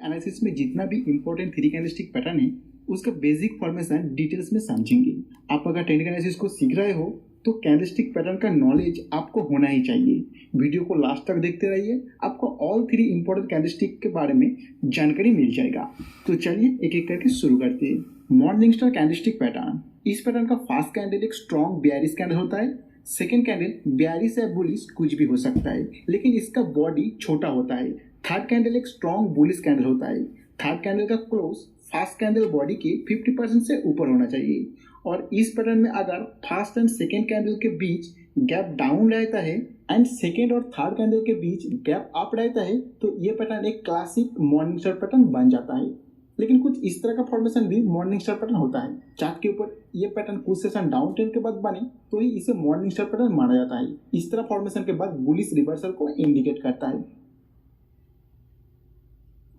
Analysis में जितना भी इंपॉर्टेंट थ्री कैंडलस्टिक पैटर्न है उसका बेसिक फॉर्मेशन डिटेल्स में समझेंगे। आप अगर टेक्निकल एनालिसिस को सीख रहे हो तो कैंडलस्टिक पैटर्न का नॉलेज आपको होना ही चाहिए। वीडियो को लास्ट तक देखते रहिए, आपको ऑल थ्री इंपॉर्टेंट कैंडलस्टिक के बारे में जानकारी मिल जाएगा। तो चलिए एक एक करके शुरू करते हैं। मॉर्निंग स्टार कैंडलस्टिक पैटर्न, इस पैटर्न का फर्स्ट कैंडल एक स्ट्रॉन्ग बेयरिश कैंडल होता है। सेकेंड कैंडल बेयरिश या बुलिश कुछ भी हो सकता है, लेकिन इसका बॉडी छोटा होता है। थर्ड कैंडल एक स्ट्रॉन्ग बुलिश कैंडल होता है। थर्ड कैंडल का क्लोज फर्स्ट कैंडल बॉडी के 50% से ऊपर होना चाहिए। और इस पैटर्न में अगर फर्स्ट एंड सेकेंड कैंडल के बीच गैप डाउन रहता है एंड सेकेंड और थर्ड कैंडल के बीच गैप अप रहता है तो ये पैटर्न एक क्लासिक मॉर्निंग स्टार पैटर्न बन जाता है। लेकिन कुछ इस तरह का फॉर्मेशन भी मॉर्निंग स्टार पैटर्न होता है। चार्ट के ऊपर ये पैटर्न कुछ सेशन डाउन ट्रेंड के बाद बने तो ही इसे मॉर्निंग स्टार पैटर्न माना जाता है। इस तरह फॉर्मेशन के बाद बुलिश रिवर्सल को इंडिकेट करता है।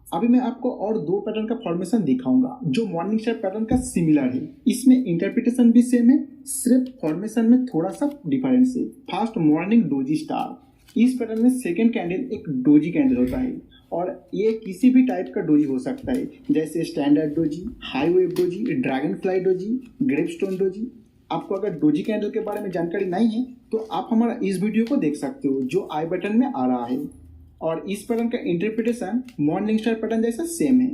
अभी मैं आपको और दो पैटर्न का फॉर्मेशन दिखाऊंगा जो मॉर्निंग स्टार पैटर्न का सिमिलर है। इसमें इंटरप्रिटेशन भी सेम है, सिर्फ फॉर्मेशन में थोड़ा सा डिफरेंस है। फर्स्ट मॉर्निंग डोजी स्टार, इस पैटर्न में सेकेंड कैंडल एक डोजी कैंडल होता है और ये किसी भी टाइप का डोजी हो सकता है, जैसे standard doji, high wave doji, dragonfly doji, gravestone doji. आपको अगर डोजी कैंडल के बारे में जानकारी नहीं है तो आप हमारा इस वीडियो को देख सकते हो जो आई बटन में आ रहा है। और इस पैटर्न का इंटरप्रिटेशन मॉर्निंग स्टार पैटर्न जैसा सेम है।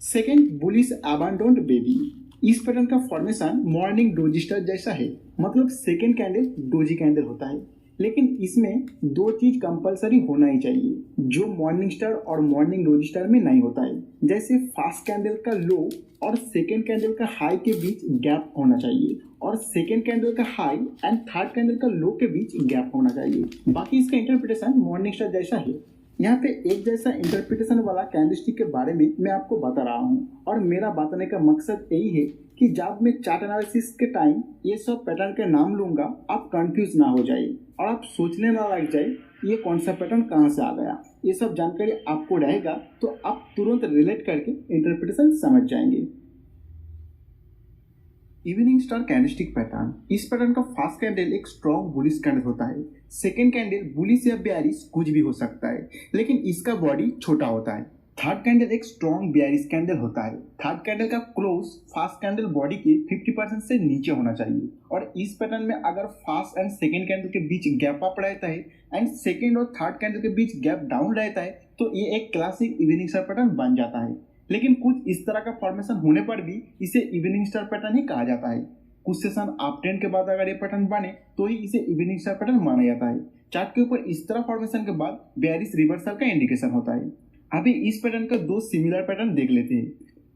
सेकेंड बुलिश अबैंडोन्ड बेबी, इस पैटर्न का फॉर्मेशन मॉर्निंग डोजी स्टार जैसा है, मतलब सेकेंड कैंडल डोजी कैंडल होता है। लेकिन इसमें दो चीज कंपलसरी होना ही चाहिए जो मॉर्निंग स्टार और मॉर्निंग डोजी स्टार में नहीं होता है, जैसे फर्स्ट कैंडल का लो और सेकेंड कैंडल का हाई के बीच गैप होना चाहिए और सेकेंड कैंडल का हाई एंड थर्ड कैंडल का लो के बीच गैप होना चाहिए। बाकी इसका इंटरप्रिटेशन मॉर्निंग स्टार जैसा है। यहाँ पे एक जैसा इंटरप्रिटेशन वाला कैंडलस्टिक के बारे में मैं आपको बता रहा हूँ और मेरा बताने का मकसद यही है कि जब मैं चार्ट एनालिसिस के टाइम ये सब पैटर्न के नाम लूंगा आप कंफ्यूज ना हो जाए और आप सोचने ना लग जाए ये कौन सा पैटर्न कहाँ से आ गया। ये सब जानकारी आपको रहेगा तो आप तुरंत रिलेट करके इंटरप्रिटेशन समझ जाएंगे। इवनिंग स्टार कैंडलस्टिक पैटर्न, इस पैटर्न का फर्स्ट कैंडल एक स्ट्रॉन्ग बुलिश कैंडल होता है। सेकेंड कैंडल बुलिश या बेयरिश कुछ भी हो सकता है, लेकिन इसका बॉडी छोटा होता है। थर्ड कैंडल एक स्ट्रॉन्ग बेयरिश कैंडल होता है। थर्ड कैंडल का क्लोज फर्स्ट कैंडल बॉडी के 50% से नीचे होना चाहिए। और इस पैटर्न में अगर फर्स्ट एंड सेकेंड कैंडल के बीच गैप अप रहता है एंड सेकेंड और थर्ड कैंडल के बीच गैप डाउन रहता है तो ये एक क्लासिक इवनिंग स्टार पैटर्न बन जाता है। लेकिन कुछ इस तरह का फॉर्मेशन होने पर भी इसे इवनिंग स्टार पैटर्न ही कहा जाता है। कुछ सेशन अप ट्रेंड के बाद अगर ये पैटर्न बने तो ही इसे इवनिंग स्टार पैटर्न माना जाता है। चार्ट के ऊपर इस तरह फॉर्मेशन के बाद बेयरिश रिवर्सल का इंडिकेशन होता है। अभी इस पैटर्न का दो सिमिलर पैटर्न देख लेते हैं।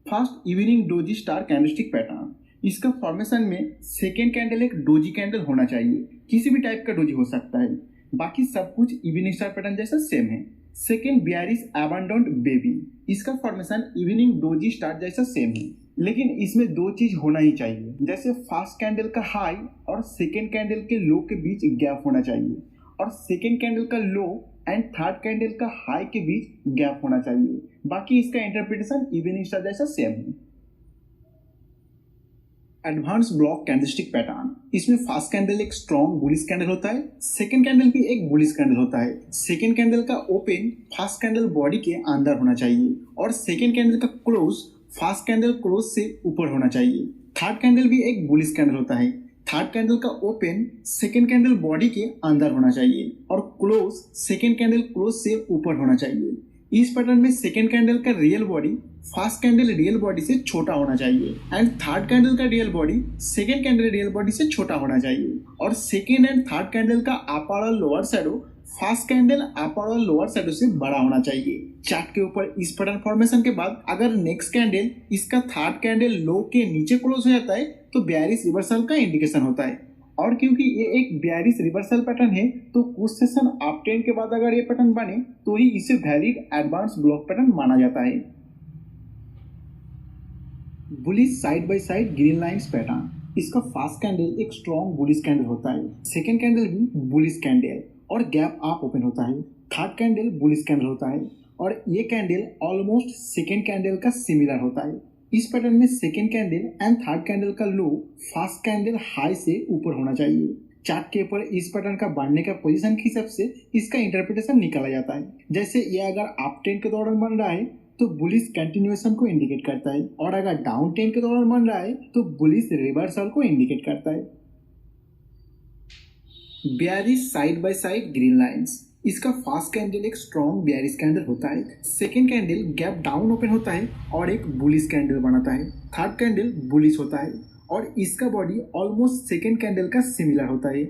First evening doji star candlestick pattern, इसका फॉर्मेशन में सेकेंड कैंडल एक डोजी कैंडल होना चाहिए, किसी भी टाइप का डोजी हो सकता है। बाकी सब कुछ इवनिंग स्टार पैटर्न जैसा सेम है। सेकेंड बेयरिश अबैंडोन्ड बेबी, इसका फॉर्मेशन इवनिंग डोजी स्टार जैसा सेम है, लेकिन इसमें दो चीज होना ही चाहिए, जैसे फर्स्ट कैंडल का हाई और सेकेंड कैंडल के लो के बीच गैप होना चाहिए और सेकेंड कैंडल का लो एंड थर्ड कैंडल का हाई के बीच गैप होना चाहिए। बाकी इसका इंटरप्रिटेशन इवनिंग स्टार जैसा सेम है। एडवांस ब्लॉक कैंडलस्टिक पैटर्न, इसमें फर्स्ट कैंडल एक स्ट्रॉन्ग बुलिश कैंडल होता है। सेकेंड कैंडल भी एक बुलिश कैंडल होता है। सेकेंड कैंडल का ओपन फर्स्ट कैंडल बॉडी के अंदर होना चाहिए और सेकेंड कैंडल का क्लोज फर्स्ट कैंडल क्लोज से ऊपर होना चाहिए। थर्ड कैंडल भी एक बुलिश कैंडल होता है। थर्ड कैंडल का ओपन सेकेंड कैंडल बॉडी के अंदर होना चाहिए और क्लोज सेकेंड कैंडल क्लोज से ऊपर होना चाहिए। इस पैटर्न में सेकेंड कैंडल का real body first candle real body से छोटा होना चाहिए एंड थर्ड कैंडल का real body second candle real body से छोटा होना चाहिए और सेकेंड एंड थर्ड कैंडल का अपर और लोअर शैडो फर्स्ट कैंडल अपर और लोअर शैडो से बड़ा होना चाहिए। चार्ट के ऊपर इस पैटर्न फॉर्मेशन के बाद अगर नेक्स्ट कैंडल इसका थर्ड कैंडल लो के नीचे क्लोज हो जाता है तो बेयरिश रिवर्सल का इंडिकेशन होता है। और क्योंकि ये एक बेयरिश रिवर्सल पैटर्न है तो कुछ सेशन अप ट्रेंड के बाद अगर ये पैटर्न बने तो ही इसे वैलिड एडवांस ब्लॉक पैटर्न माना जाता है। Bullish side by side green lines pattern, इसका फर्स्ट कैंडल एक स्ट्रॉन्ग बुलिश कैंडल होता है। सेकेंड कैंडल भी बुलिश कैंडल और गैप अप ओपन होता है। थर्ड कैंडल बुलिश कैंडल होता है और ये कैंडल ऑलमोस्ट सेकेंड कैंडल का सिमिलर होता है। इस पैटर्न में second candle and third candle का लो फर्स्ट कैंडल हाई से ऊपर होना चाहिए। चार्ट के ऊपर इस पैटर्न का बढ़ने का पोजीशन के हिसाब से इसका इंटरप्रिटेशन निकाला जाता है। जैसे ये अगर अप ट्रेंड के दौरान बन रहा है तो बुलिश कंटिन्यूएशन को इंडिकेट करता है, और अगर डाउन ट्रेंड के दौरान बन रहा है तो बुलिश रिवर्सल को इंडिकेट करता है। Bearish side by side green lines. इसका फर्स्ट कैंडल एक स्ट्रॉन्ग बेयरिश कैंडल होता है, second candle gap down open होता है और एक बुलिश कैंडल बनाता है, थर्ड कैंडल बुलिश होता है और इसका बॉडी ऑलमोस्ट सेकेंड कैंडल का सिमिलर होता है।